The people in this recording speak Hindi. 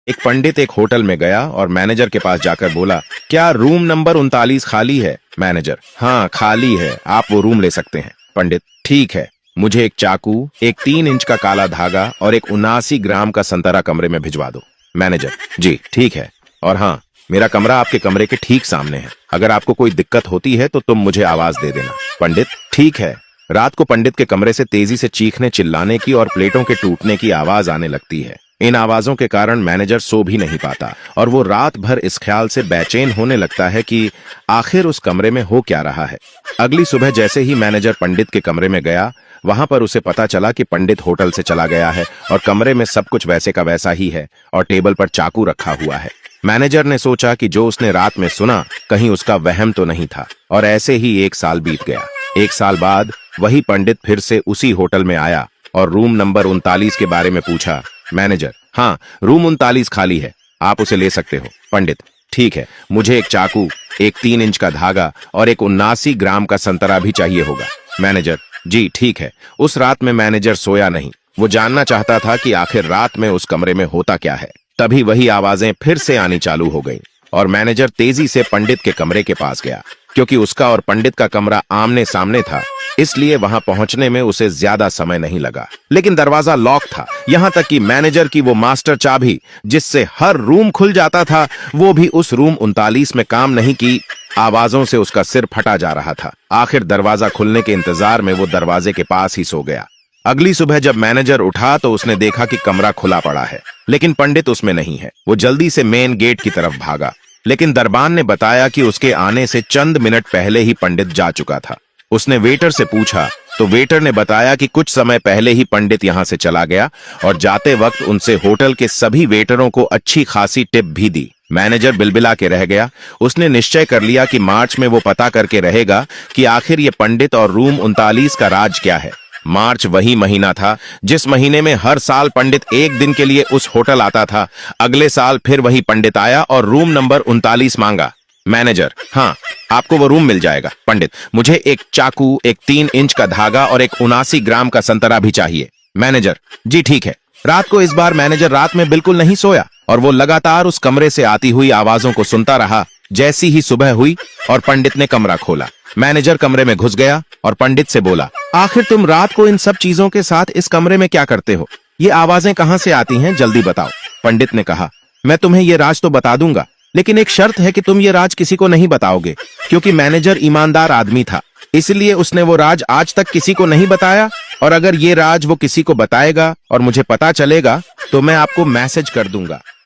एक पंडित एक होटल में गया और मैनेजर के पास जाकर बोला, क्या रूम नंबर 39 खाली है? मैनेजर, हाँ खाली है, आप वो रूम ले सकते हैं। पंडित, ठीक है, मुझे एक चाकू, एक 3 इंच का काला धागा और एक 79 ग्राम का संतरा कमरे में भिजवा दो। मैनेजर, जी ठीक है, और हाँ, मेरा कमरा आपके कमरे के ठीक सामने है। अगर आपको कोई दिक्कत होती है तो तुम मुझे आवाज दे देना। पंडित, ठीक है। रात को पंडित के कमरे से तेजी से चीखने, चिल्लाने की और प्लेटों के टूटने की आवाज आने लगती है। इन आवाजों के कारण मैनेजर सो भी नहीं पाता और वो रात भर इस ख्याल से बेचैन होने लगता है कि आखिर उस कमरे में हो क्या रहा है। अगली सुबह जैसे ही मैनेजर पंडित के कमरे में गया, वहां पर उसे पता चला कि पंडित होटल से चला गया है और कमरे में सब कुछ वैसे का वैसा ही है और टेबल पर चाकू रखा हुआ है। मैनेजर ने सोचा कि जो उसने रात में सुना कहीं उसका वहम तो नहीं था, और ऐसे ही 1 साल बीत गया। 1 साल बाद वही पंडित फिर से उसी होटल में आया और रूम नंबर 39 के बारे में पूछा। मैनेजर, हाँ रूम 39 खाली है, आप उसे ले सकते हो। पंडित, ठीक है, मुझे एक चाकू, एक 3 इंच का धागा और एक 79 ग्राम का संतरा भी चाहिए होगा। मैनेजर, जी ठीक है। उस रात में मैनेजर सोया नहीं। वो जानना चाहता था कि आखिर रात में उस कमरे में होता क्या है। तभी वही आवाजें फिर से आनी चालू हो गईं और मैनेजर तेजी से पंडित के कमरे के पास गया। क्योंकि उसका और पंडित का कमरा आमने सामने था, इसलिए वहां पहुंचने में उसे ज्यादा समय नहीं लगा। लेकिन दरवाजा लॉक था, यहां तक कि मैनेजर की वो मास्टर चाबी जिससे हर रूम खुल जाता था, वो भी उस रूम 39 में काम नहीं की। आवाजों से उसका सिर फटा जा रहा था। आखिर दरवाजा खुलने के इंतजार में वो दरवाजे के पास ही सो गया। अगली सुबह जब मैनेजर उठा तो उसने देखा कि कमरा खुला पड़ा है, लेकिन पंडित उसमें नहीं है। वो जल्दी से मेन गेट की तरफ भागा, लेकिन दरबान ने बताया कि उसके आने से चंद मिनट पहले ही पंडित जा चुका था। उसने वेटर से पूछा तो वेटर ने बताया कि कुछ समय पहले ही पंडित यहां से चला गया और जाते वक्त उनसे होटल के सभी वेटरों को अच्छी खासी टिप भी दी। मैनेजर बिलबिला के रह गया। उसने निश्चय कर लिया कि मार्च में वो पता करके रहेगा कि आखिर ये पंडित और रूम 39 का राज क्या है। मार्च वही महीना था जिस महीने में हर साल पंडित एक दिन के लिए उस होटल आता था। अगले साल फिर वही पंडित आया और रूम नंबर 39 मांगा। मैनेजर, हाँ आपको वो रूम मिल जाएगा। पंडित, मुझे एक चाकू, एक 3 इंच का धागा और एक 79 ग्राम का संतरा भी चाहिए। मैनेजर, जी ठीक है। रात को इस बार मैनेजर रात में बिल्कुल नहीं सोया और वो लगातार उस कमरे से आती हुई आवाजों को सुनता रहा। जैसी ही सुबह हुई और पंडित ने कमरा खोला, मैनेजर कमरे में घुस गया और पंडित से बोला, आखिर तुम रात को इन सब चीजों के साथ इस कमरे में क्या करते हो? ये आवाजें कहां से आती हैं, जल्दी बताओ। पंडित ने कहा, मैं तुम्हें ये राज तो बता दूंगा, लेकिन एक शर्त है कि तुम ये राज किसी को नहीं बताओगे। क्योंकि मैनेजर ईमानदार आदमी था, इसलिए उसने वो राज आज तक किसी को नहीं बताया, और अगर ये राज वो किसी को बताएगा और मुझे पता चलेगा तो मैं आपको मैसेज कर दूंगा।